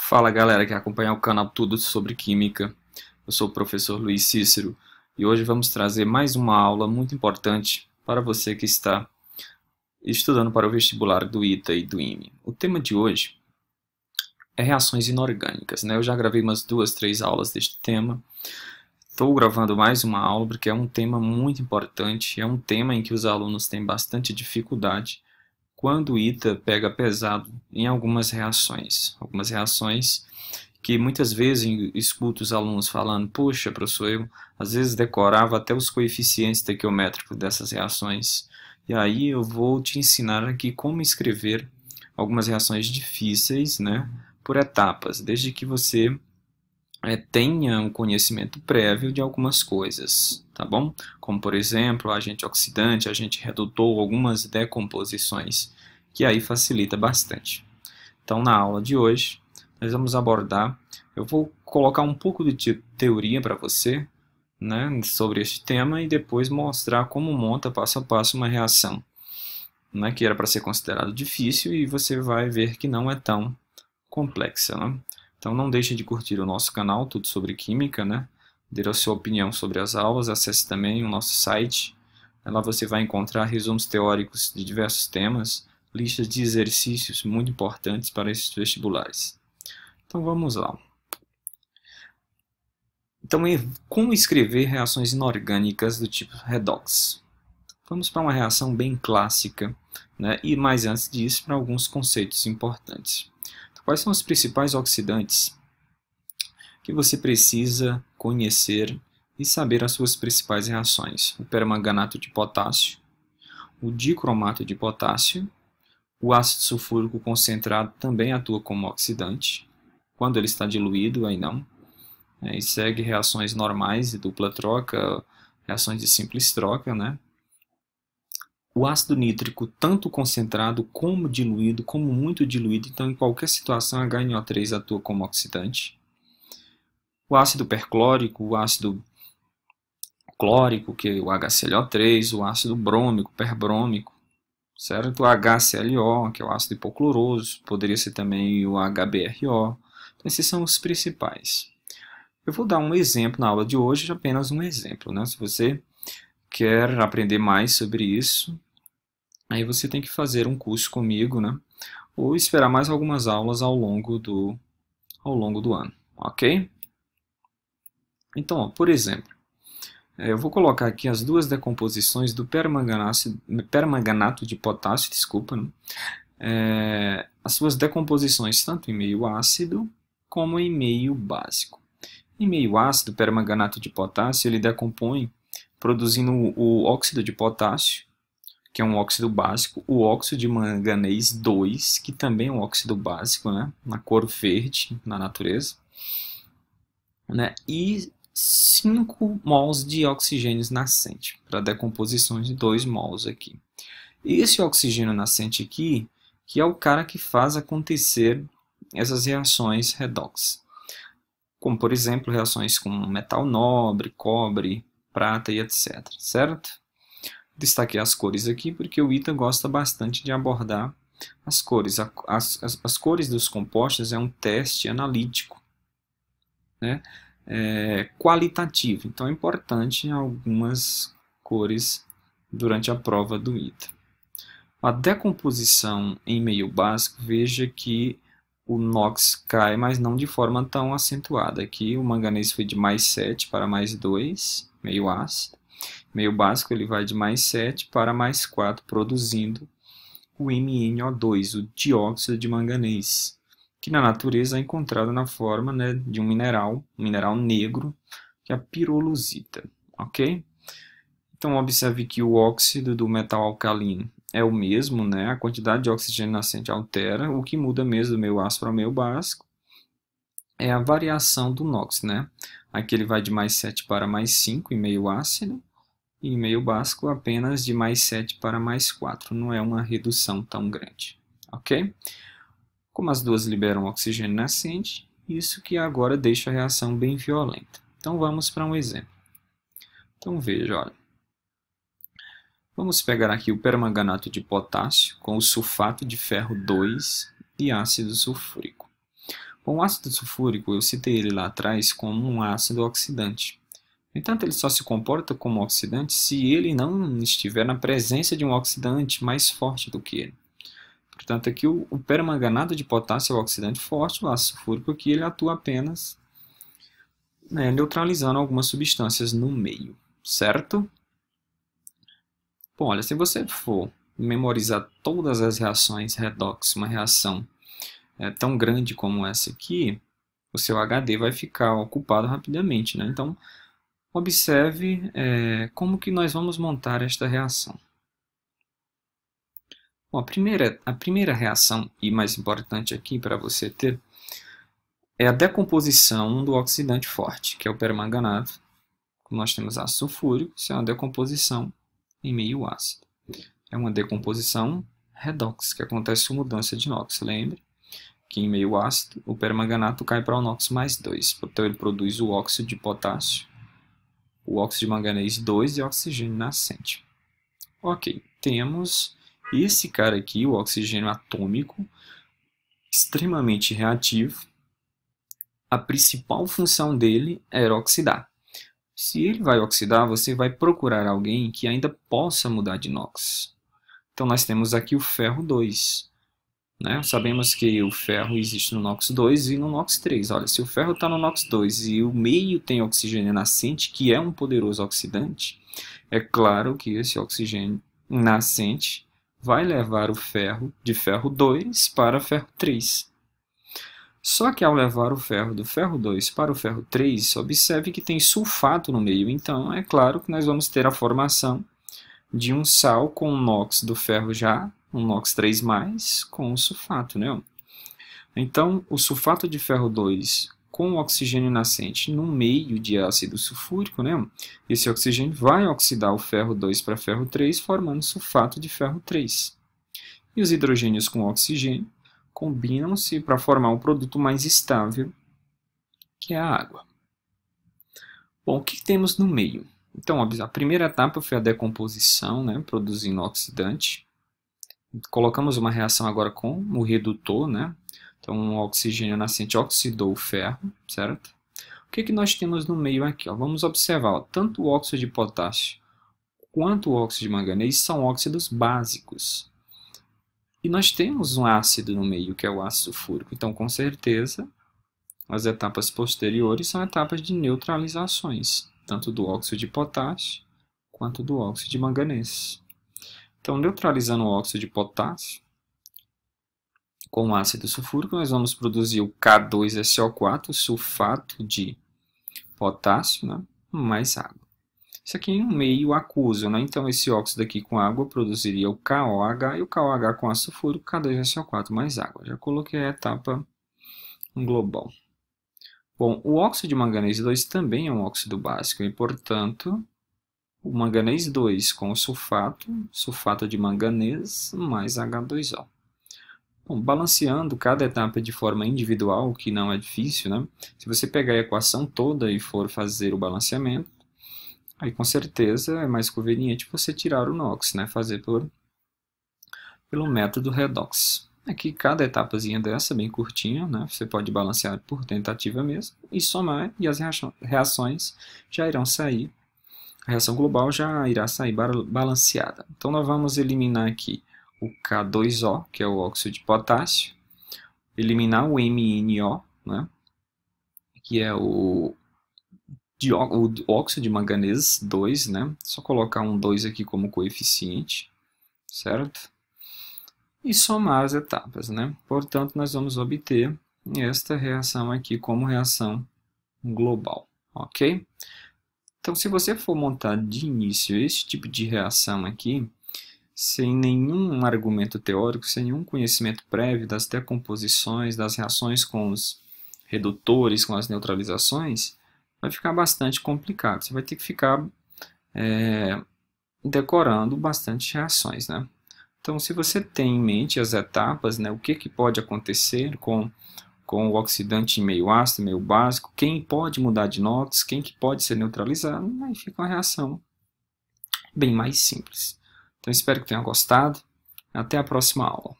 Fala galera que acompanha o canal Tudo sobre Química. Eu sou o professor Luiz Cícero e hoje vamos trazer mais uma aula muito importante para você que está estudando para o vestibular do ITA e do IME. O tema de hoje é reações inorgânicas, né? Eu já gravei umas 2, 3 aulas deste tema. Estou gravando mais uma aula porque é um tema muito importante, é um tema em que os alunos têm bastante dificuldade quando o ITA pega pesado em algumas reações. Algumas reações que muitas vezes escuto os alunos falando: poxa, professor, eu às vezes decorava até os coeficientes estequiométricos dessas reações. E aí eu vou te ensinar aqui como escrever algumas reações difíceis, né, por etapas, desde que você tenha um conhecimento prévio de algumas coisas, tá bom? Como, por exemplo, agente oxidante, agente redutor, algumas decomposições, que aí facilita bastante. Então, na aula de hoje, nós vamos abordar, eu vou colocar um pouco de teoria para você, né, sobre este tema e depois mostrar como monta passo a passo uma reação, né, que era para ser considerado difícil e você vai ver que não é tão complexa, né? Então não deixe de curtir o nosso canal, Tudo sobre Química, né? Dê a sua opinião sobre as aulas, acesse também o nosso site. Lá você vai encontrar resumos teóricos de diversos temas, listas de exercícios muito importantes para esses vestibulares. Então vamos lá. Então, como escrever reações inorgânicas do tipo redox? Vamos para uma reação bem clássica, né? E mais antes disso, para alguns conceitos importantes. Então, quais são os principais oxidantes que você precisa conhecer e saber as suas principais reações? O permanganato de potássio, o dicromato de potássio, o ácido sulfúrico concentrado também atua como oxidante. Quando ele está diluído, aí não. E segue reações normais de dupla troca, reações de simples troca, né? O ácido nítrico, tanto concentrado como diluído, como muito diluído, então em qualquer situação HNO3 atua como oxidante. O ácido perclórico, o ácido clórico, que é o HClO3, o ácido brômico, perbrômico, certo? O HClO, que é o ácido hipocloroso, poderia ser também o HBRO. Então, esses são os principais. Eu vou dar um exemplo na aula de hoje, apenas um exemplo, né? Se você quer aprender mais sobre isso, aí você tem que fazer um curso comigo, né? Ou esperar mais algumas aulas ao longo do ano, ok? Então, ó, por exemplo, eu vou colocar aqui as duas decomposições do permanganato de potássio, desculpa, né? As suas decomposições tanto em meio ácido como em meio básico. Em meio ácido, o permanganato de potássio ele decompõe produzindo o óxido de potássio, que é um óxido básico, o óxido de manganês 2, que também é um óxido básico, né, na cor verde na natureza, né, e 5 mols de oxigênio nascente, para decomposições de 2 mols aqui. Esse oxigênio nascente aqui, que é o cara que faz acontecer essas reações redox, como por exemplo reações com metal nobre, cobre, prata e etc, certo? Destaquei as cores aqui porque o ITA gosta bastante de abordar as cores. As cores dos compostos é um teste analítico, né? Qualitativo, então é importante algumas cores durante a prova do ITA. A decomposição em meio básico, veja que o NOx cai, mas não de forma tão acentuada. Aqui o manganês foi de mais 7 para mais 2, meio ácido. Meio básico ele vai de mais 7 para mais 4, produzindo o MnO2, o dióxido de manganês, que na natureza é encontrado na forma, né, de um mineral negro, que é a pirolusita, ok? Então observe que o óxido do metal alcalino é o mesmo, né? A quantidade de oxigênio nascente altera, o que muda mesmo do meio ácido para o meio básico é a variação do NOx, né? Aqui ele vai de mais 7 para mais 5 em meio ácido, e em meio básico apenas de mais 7 para mais 4, não é uma redução tão grande, ok? Como as duas liberam oxigênio nascente, isso que agora deixa a reação bem violenta. Então vamos para um exemplo. Então veja, olha. Vamos pegar aqui o permanganato de potássio com o sulfato de ferro 2 e ácido sulfúrico. Bom, o ácido sulfúrico, eu citei ele lá atrás como um ácido oxidante. No entanto, ele só se comporta como oxidante se ele não estiver na presença de um oxidante mais forte do que ele. Portanto, aqui o permanganato de potássio é o oxidante forte, o ácido sulfúrico aqui ele atua apenas neutralizando algumas substâncias no meio, certo? Bom, olha, se você for memorizar todas as reações redox, uma reação tão grande como essa aqui, o seu HD vai ficar ocupado rapidamente, né? Então, observe como que nós vamos montar esta reação. Bom, a primeira reação, e mais importante aqui para você ter, é a decomposição do oxidante forte, que é o permanganato. Como nós temos ácido sulfúrico, isso é uma decomposição em meio ácido. É uma decomposição redox, que acontece com mudança de NOx. Lembre que em meio ácido, o permanganato cai para o NOx mais 2. Então, ele produz o óxido de potássio, o óxido de manganês 2 e oxigênio nascente. Ok, temos esse cara aqui, o oxigênio atômico, extremamente reativo. A principal função dele era oxidar. Se ele vai oxidar, você vai procurar alguém que ainda possa mudar de NOx. Então, nós temos aqui o ferro 2. Né? Sabemos que o ferro existe no NOx 2 e no NOx 3. Olha, se o ferro está no NOx 2 e o meio tem oxigênio nascente, que é um poderoso oxidante, é claro que esse oxigênio nascente vai levar o ferro de ferro 2 para ferro 3. Só que ao levar o ferro do ferro 2 para o ferro 3, observe que tem sulfato no meio. Então, é claro que nós vamos ter a formação de um sal com o NOx do ferro já, um NOx 3+, com o sulfato. Né? Então, o sulfato de ferro 2 com o oxigênio nascente no meio de ácido sulfúrico, né? Esse oxigênio vai oxidar o ferro 2 para ferro 3, formando sulfato de ferro 3. E os hidrogênios com oxigênio combinam-se para formar um produto mais estável, que é a água. Bom, o que temos no meio? Então, a primeira etapa foi a decomposição, né, produzindo oxidante. Colocamos uma reação agora com o redutor, né? Então, o oxigênio nascente oxidou o ferro, certo? O que nós temos no meio aqui? Ó? Vamos observar, ó, tanto o óxido de potássio quanto o óxido de manganês são óxidos básicos. E nós temos um ácido no meio, que é o ácido sulfúrico. Então, com certeza, as etapas posteriores são etapas de neutralizações, tanto do óxido de potássio quanto do óxido de manganês. Então, neutralizando o óxido de potássio com o ácido sulfúrico, nós vamos produzir o K2SO4, o sulfato de potássio, né, mais água. Isso aqui é um meio aquoso, né? Então esse óxido aqui com água produziria o KOH e o KOH com ácido sulfúrico, K2SO4 mais água. Já coloquei a etapa global. Bom, o óxido de manganês 2 também é um óxido básico e, portanto, o manganês 2 com o sulfato de manganês mais H2O. Bom, balanceando cada etapa de forma individual, o que não é difícil, né? Se você pegar a equação toda e for fazer o balanceamento, aí com certeza é mais conveniente você tirar o NOx, né? Fazer pelo método redox. Aqui cada etapazinha dessa, bem curtinha, né? Você pode balancear por tentativa mesmo e somar, e as reações já irão sair. A reação global já irá sair balanceada. Então nós vamos eliminar aqui o K2O, que é o óxido de potássio, eliminar o MnO, né? Que é o óxido de manganês 2, né? Só colocar um 2 aqui como coeficiente, certo? E somar as etapas, né? Portanto, nós vamos obter esta reação aqui como reação global, ok? Então, se você for montar de início esse tipo de reação aqui, sem nenhum argumento teórico, sem nenhum conhecimento prévio das decomposições, das reações com os redutores, com as neutralizações, vai ficar bastante complicado. Você vai ter que ficar decorando bastante reações, né? Então, se você tem em mente as etapas, né, o que pode acontecer com o oxidante meio ácido, meio básico, quem pode mudar de NOx, quem que pode ser neutralizado, aí fica uma reação bem mais simples. Então, espero que tenham gostado. Até a próxima aula.